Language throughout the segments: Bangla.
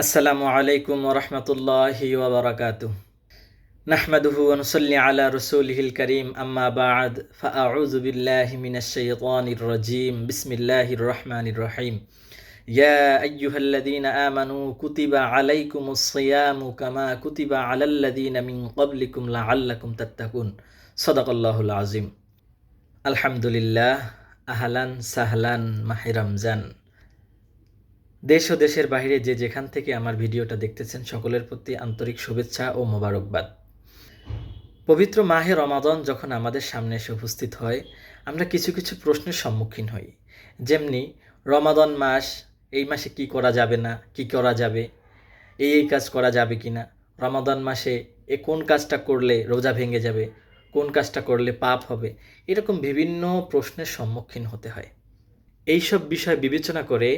আসসালামু আলাইকুম ওরহমতুল্লাহি ওবরাকাতুহ। নাহমাদুহু ওয়া নুসাল্লি আলা রাসূলিহিল কারীম, আম্মা বা'দ, ফাআউযু বিল্লাহি মিনাশ শাইতানির রাজীম। বিসমিল্লাহির রহমানির রহিম। ইয়া আইয়ুহাল্লাযীনা আমানু কুতিবা আলাইকুমুস সিয়ামু কামা কুতিবা আলাল্লাযীনা মিন ক্বাবলিকুম লাআল্লাকুম তাত্তাকুন। সাদাকাল্লাহুল আযীম। আলহামদুলিল্লাহ। আহলান সাহলান মাহে রমজান। দেশ ও দেশের বাইরে যে যেখান থেকে আমার ভিডিওটা দেখতেছেন সকলের প্রতি আন্তরিক শুভেচ্ছা ও মোবারকবাদ। পবিত্র মাহে রমাদান যখন আমাদের সামনে এসে উপস্থিত হয়, আমরা কিছু কিছু প্রশ্নের সম্মুখীন হই। যেমনি রমাদান মাস, এই মাসে কি করা যাবে না, কি করা যাবে, এই কাজ করা যাবে কি না, রমাদান মাসে কোন কাজটা করলে রোজা ভেঙে যাবে, কোন কাজটা করলে পাপ হবে, এরকম বিভিন্ন প্রশ্নের সম্মুখীন হতে হয়। এইসব বিষয় বিবেচনা করে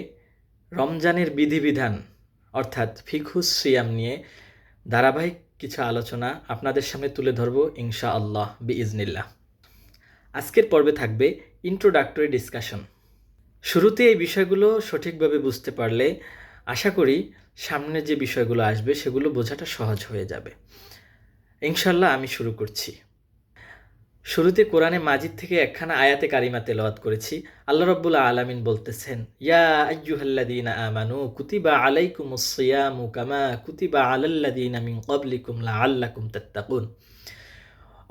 রমজানের বিধিবিধান অর্থাৎ ফিকহুস সিয়াম নিয়ে ধারাবাহিক কিছু আলোচনা আপনাদের সামনে তুলে ধরব ইনশাআল্লাহ বিইজনিল্লাহ। আজকের পর্বে থাকবে ইন্ট্রোডাক্টরি ডিসকাশন। শুরুতে এই বিষয়গুলো সঠিকভাবে বুঝতে পারলে আশা করি সামনে যে বিষয়গুলো আসবে সেগুলো বোঝাটা সহজ হয়ে যাবে ইনশাআল্লাহ। আমি শুরু করছি। শুরুতে কোরআনে মাজিদ থেকে একখানা আয়াতে কারিমা তেলাওয়াত করেছি। আল্লাহ রাব্বুল আলামিন বলতেছেন, ইয়া আইয়ুহাল্লাযীনা আমানু কুতিবা আলাইকুমুস সিয়ামু কামা কুতিবা আলাল্লাযীনা মিন ক্বাবলিকুম লাআল্লাকুম তাত্তাকুন।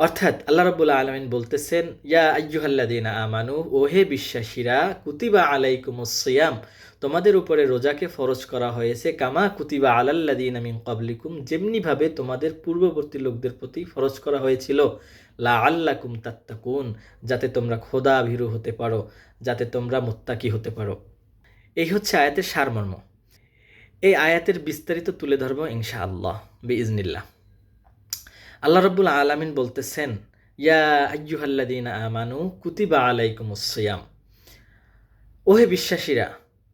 অর্থাৎ আল্লাহ রাব্বুল আলামিন বলতেছেন, ইয়া আইয়ুহাল্লাযীনা আমানু, ওহে বিশ্বাসীরা, কুতিবা আলাইকুমুস সিয়াম, তোমাদের উপরে রোজাকে ফরজ করা হয়েছে, কামা কুতিবা আলাল্লাযীনা মিন ক্বাবলিকুম, যেমনিভাবে তোমাদের পূর্ববর্তী লোকদের প্রতি ফরজ করা হয়েছিল, লাআল্লাকুম তাত্তাকুন, যাতে তোমরা খোদা ভীরু হতে পারো, যাতে তোমরা মুত্তাকি হতে পারো। এই হচ্ছে আয়াতের সারমর্ম। এই আয়াতের বিস্তারিত তুলে ধরবো ইনশাআল্লাহ বিইজনিল্লাহ। আল্লাহ রাব্বুল আলামিন বলতেছেন, ইয়া আইয়ুহাল্লাযীনা আমানু কুতিবা আলাইকুমুস সিয়াম, ওহে বিশ্বাসীরা,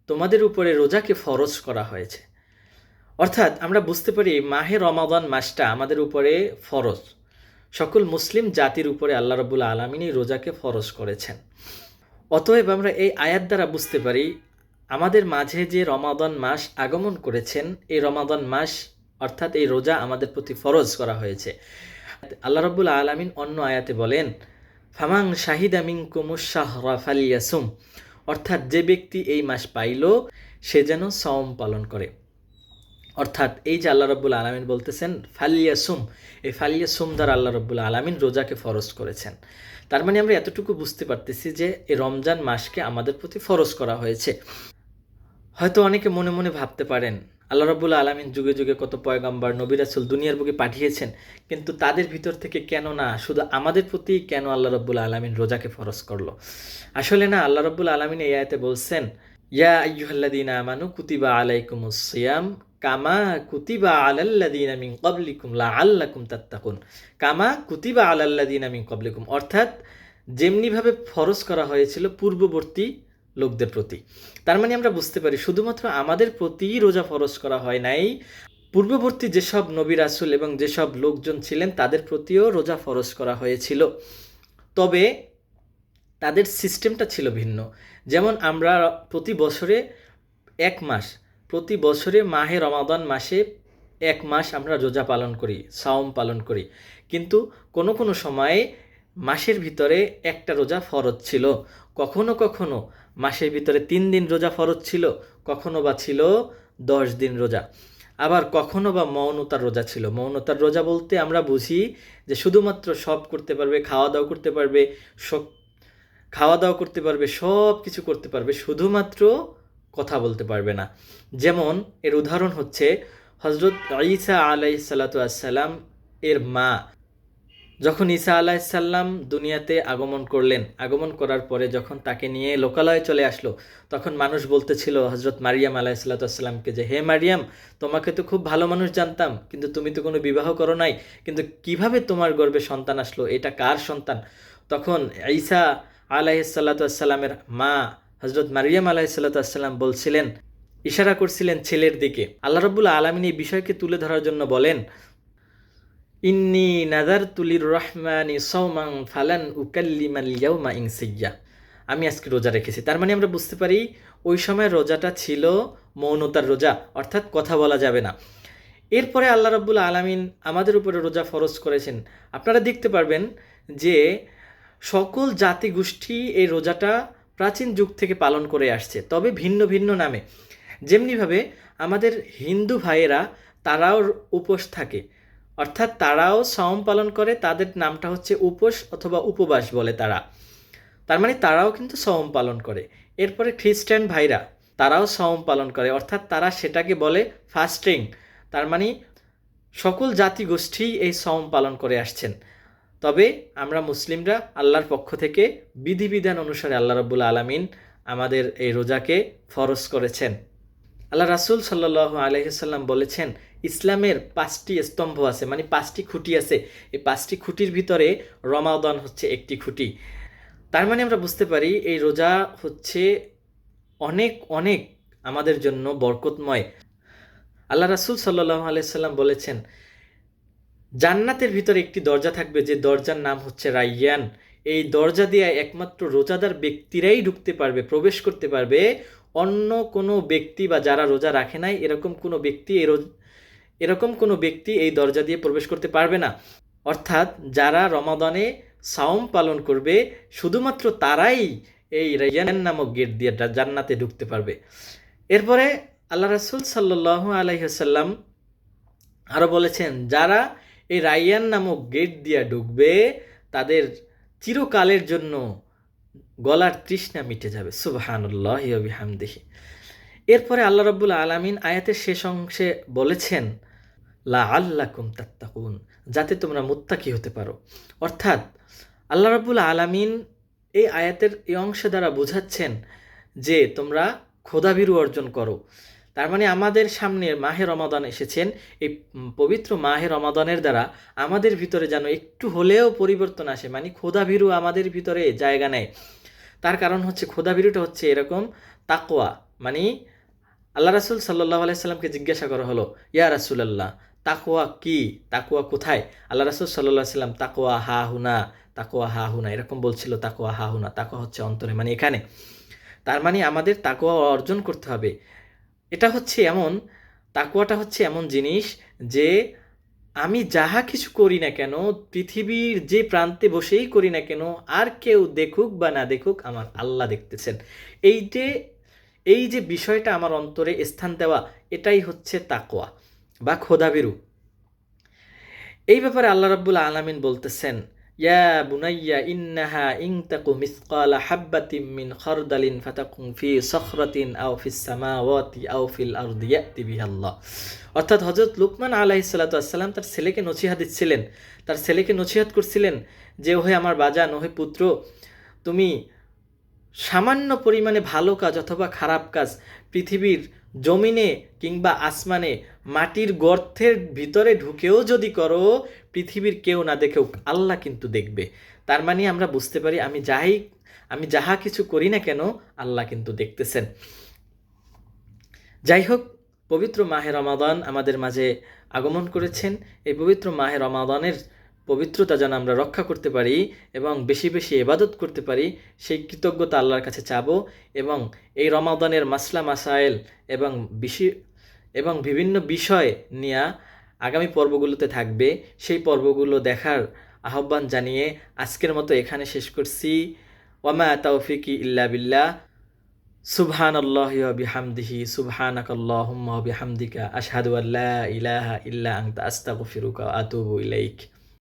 তোমাদের উপরে রোজাকে ফরজ করা হয়েছে। অর্থাৎ আমরা বুঝতে পারি মাহে রমাদান মাসটা আমাদের উপরে ফরজ। সকল মুসলিম জাতির উপরে আল্লাহ রাব্বুল আলামিনই রোজাকে ফরজ করেছেন। অতএব আমরা এই আয়াত দ্বারা বুঝতে পারি আমাদের মাঝে যে রমাদান মাস আগমন করেছেন, এই রমাদান মাস অর্থাৎ এই রোজা আমাদের প্রতি ফরজ করা হয়েছে। আল্লাহ রাব্বুল আলামিন অন্য আয়াতে বলেন, ফামান শাহিদা মিনকুমুশ শাহরা ফালিয়াসুম, অর্থাৎ যে ব্যক্তি এই মাস পাইল সে যেন সওম পালন করে। অর্থাৎ এই যে আল্লাহ রাব্বুল আলামিন বলতেছেন ফালিয়াসুম, এই ফালিয়াসুম দ্বারা আল্লাহ রাব্বুল আলামিন রোজাকে ফরজ করেছেন। তার মানে আমরা এতটুকু বুঝতে পারতেছি যে এই রমজান মাসকে আমাদের প্রতি ফরজ করা হয়েছে। হয়তো অনেকে মনে মনে ভাবতে পারেন, আল্লাহ রাব্বুল আলামিন যুগে যুগে কত পয়গম্বর নবী রাসূল দুনিয়ার বুকে পাঠিয়েছেন, কিন্তু তাদের ভিতর থেকে কেন না শুধু আমাদের প্রতি কেন আল্লাহ রাব্বুল আলামিন রোজাকে ফরজ করলো? আসলে না, আল্লাহ রাব্বুল আলামিন এই আয়াতে বলছেন, ইয়া আইয়ুহাল্লাযীনা আমানু কুতিবা আলাইকুমুস সিয়াম কামা কুতিবা আলাল্লাযীনা মিন ক্বাবলিকুম লাআল্লাকুম তাত্তাকুন। কামা কুতিবা আলাল্লাযীনা মিন ক্বাবলিকুম, অর্থাৎ যেমনিভাবে ফরজ করা হয়েছিল পূর্ববর্তী লোকদের প্রতি। তার মানে আমরা বুঝতে পারি শুধুমাত্র আমাদের প্রতিই রোজা ফরজ করা হয় নাই, পূর্ববর্তী যেসব নবী রাসূল এবং যেসব লোকজন ছিলেন তাদের প্রতিও রোজা ফরজ করা হয়েছিল। তবে তাদের সিস্টেমটা ছিল ভিন্ন। যেমন আমরা প্রতি বছরে এক মাস, প্রতি বছরে মাহে রমাদান মাসে এক মাস আমরা রোজা পালন করি, সাওম পালন করি, কিন্তু কোনো কোনো সময়ে মাসের ভিতরে একটা রোজা ফরজ ছিল, কখনো কখনো মাসের ভিতরে 3 দিন রোজা ফরজ ছিল, কখনো বা ছিল 10 দিন রোজা, আবার কখনো বা মৌনতার রোজা ছিল। মৌনতার রোজা বলতে আমরা বুঝি যে শুধুমাত্র সব করতে পারবে, খাওয়া দাওয়া করতে পারবে, সব কিছু করতে পারবে, শুধুমাত্র কথা বলতে পারবে না। যেমন এর উদাহরণ হচ্ছে হযরত ঈসা আলাইহিস সালাতু ওয়াস সালাম এর মা, যখন ঈসা আলাইহিস সালাম দুনিয়াতে আগমন করলেন, আগমন করার পরে যখন তাকে নিয়ে লোকালয়ে চলে আসলো, তখন মানুষ বলতেছিল হযরত মারিয়াম আলাইহিস সালাতু ওয়াস সালামকে যে, হে মারিয়াম, তোমাকে তো খুব ভালো মানুষ জানতাম, কিন্তু তুমি তো কোনো বিবাহ করো নাই, কিন্তু কিভাবে তোমার গর্ভে সন্তান আসলো, এটা কার সন্তান? তখন ঈসা আলাইহিস সালাতু ওয়াস সালামের মা হযরত মারিয়াম আলাইহিস সালাতু ওয়াস সালাম বলছিলেন, ইশারা করছিলেন ছেলের দিকে। আল্লাহ রাব্বুল আলামিন এই বিষয়কে তুলে ধরার জন্য বলেন, ইন্নী নাযারতু লির-রহমানি সাওমান ফালান উকাল্লিমাল ইয়াওমা ইনসিয়্যা, আমি আজকে রোজা রেখেছি। তার মানে আমরা বুঝতে পারি ওই সময় রোজাটা ছিল মৌনতার রোজা, অর্থাৎ কথা বলা যাবে না। এরপরে আল্লাহ রাব্বুল আলামিন আমাদের উপরে রোজা ফরজ করেছেন। আপনারা দেখতে পারবেন যে সকল জাতি গোষ্ঠী এই রোজাটা প্রাচীন যুগ থেকে পালন করে আসছে, তবে ভিন্ন ভিন্ন নামে। যেমনিভাবে আমাদের হিন্দু ভাইয়েরা তারাও উপোস থাকে, অর্থাৎ তারাও সাওম পালন করে, তাদের নামটা হচ্ছে উপোস অথবা উপবাস বলে তারা, তার মানে তারাও কিন্তু সাওম পালন করে। এরপরে খ্রিস্টান ভাইরা তারাও সাওম পালন করে, অর্থাৎ তারা সেটাকে বলে ফাস্টিং। তার মানে সকল জাতি গোষ্ঠী এই সাওম পালন করে আসছেন। তবে আমরা মুসলিমরা আল্লাহর পক্ষ থেকে বিধিবিধান অনুসারে আল্লাহ রাব্বুল আলামিন আমাদের এই রোজাকে ফরজ করেছেন। আল্লাহ রাসূল সাল্লাল্লাহু আলাইহি সাল্লাম বলেছেন, ইসলামের 5টি স্তম্ভ আছে, মানে 5টি খুঁটি আছে। এই 5টি খুঁটির ভিতরে রমাদান হচ্ছে একটি খুঁটি। তার মানে আমরা বুঝতে পারি এই রোজা হচ্ছে অনেক অনেক আমাদের জন্য বরকতময়। আল্লাহ রাসূল সাল্লাল্লাহু আলাইহি সাল্লাম বলেছেন, জান্নাতের ভিতরে একটি দরজা থাকবে, যে দরজার নাম হচ্ছে রাইয়ান। এই দরজা দিয়ে একমাত্র রোজাদার ব্যক্তিরাই ঢুকতে পারবে, প্রবেশ করতে পারবে। অন্য কোনো ব্যক্তি বা যারা রোজা রাখে নাই এরকম কোনো ব্যক্তি এই দরজা দিয়ে প্রবেশ করতে পারবে না। অর্থাৎ যারা রমাদানে সাওম পালন করবে শুধুমাত্র তারাই এই রাইয়ান নামক গেট দিয়ে জান্নাতে ঢুকতে পারবে। এরপরে আল্লাহ রাসূল সাল্লাল্লাহু আলাইহি ওয়াসাল্লাম আরও বলেছেন, যারা এই রাইয়ান নামক গেট দিয়ে ঢুকবে তাদের চিরকালের জন্য গলার তৃষ্ণা মিটে যাবে। সুবহানাল্লাহি ওয়া বিহামদিহি। এরপরে আল্লাহ রাব্বুল আলামিন আয়াতের শেষ অংশে বলেছেন, লাআল্লাকুম তাত্তাকুন, যাতে তোমরা মুত্তাকি হতে পারো। অর্থাৎ আল্লাহ রাব্বুল আলামিন এই আয়াতের এই অংশ দ্বারা বোঝাচ্ছেন যে তোমরা খোদাভীরু অর্জন করো। তার মানে আমাদের সামনে মাহে রমাদান এসেছেন, এই পবিত্র মাহে রমাদানের দ্বারা আমাদের ভিতরে যেন একটু হলেও পরিবর্তন আসে, মানে খোদাভীরু আমাদের ভিতরে জায়গা নেয়। তার কারণ হচ্ছে খোদাভীরুটা হচ্ছে এরকম তাকওয়া। মানে আল্লাহ রাসূল সাল্লাল্লাহু আলাইহি সাল্লামকে জিজ্ঞাসা করা হলো, ইয়া রাসূলুল্লাহ, তাকওয়া কি, তাকওয়া কোথায়? আল্লাহ রাসূল সাল্লাল্লাহু আলাইহি সাল্লাম তাকওয়া হা হুনা, তাকওয়া হা হুনা এরকম বলছিল। তাকওয়া হা হুনা, তাকওয়া হচ্ছে অন্তরে, মানে এখানে। তার মানে আমাদের তাকওয়া অর্জন করতে হবে। এটা হচ্ছে এমন, তাকওয়াটা হচ্ছে এমন জিনিস যে আমি যাহা কিছু করি না কেন, পৃথিবীর যে প্রান্তে বসেই করি না কেন, আর কেউ দেখুক বা না দেখুক, আমার আল্লাহ দেখতেছেন। এই যে বিষয়টা আমার অন্তরে স্থান দেওয়া, এটাই হচ্ছে তাকওয়া বা খোদাভীরু। এই ব্যাপারে আল্লাহ রাব্বুল আলামিন বলতেছেন, ইয়া বুনাইয়া ইন্নাহা ইন তাকু মিসকালা হাব্বাতিন মিন খারদালিন ফাতাকুন ফি সখরাতিন আও ফিস সামাওয়াতি আও ফিল আরদি ইয়াতি বিহাল্লাহ। অর্থাৎ হযরত লুকমান আলাইহিস সালাতু ওয়াসসালাম তার ছেলেকে নসিহত দিচ্ছিলেন, তার ছেলেকে নসিহত করছিলেন যে, ওহে আমার বাজান, ওহে পুত্র, তুমি সামান্য পরিমাণে ভালো কাজ অথবা খারাপ কাজ পৃথিবীর জমিনে কিংবা আসমানে মাটির গর্তের ভিতরে ঢুকেও যদি করো, পৃথিবীর কেউ না দেখেও আল্লাহ কিন্তু দেখবে। তার মানে আমরা বুঝতে পারি আমি যাহা কিছু করি না কেন আল্লাহ কিন্তু দেখতেছেন। যাই হোক, পবিত্র মাহে রমাদান আমাদের মাঝে আগমন করেছেন। এই পবিত্র মাহে রমাদানের পবিত্রতা যেন আমরা রক্ষা করতে পারি এবং বেশি বেশি ইবাদত করতে পারি, সেই কৃতজ্ঞতা আল্লাহর কাছে চাবো। এবং এই রমাদানের মাসলা মাসাইল এবং বিভিন্ন বিষয় নিয়ে আগামী পর্বগুলোতে থাকবে, সেই পর্বগুলো দেখার আহ্বান জানিয়ে আজকের মতো এখানে শেষ করছি। ওয়ামা তাওফিকি ইল্লা বিল্লাহ। সুবহানাল্লাহি ওয়া বিহামদিহি, সুবহানাকাল্লাহুম্মা ওয়া বিহামদিকা, আশহাদু আল্লা ইলাহা ইল্লা আনতা, আস্তাগফিরুকা ওয়া আতুবু ইলাইক।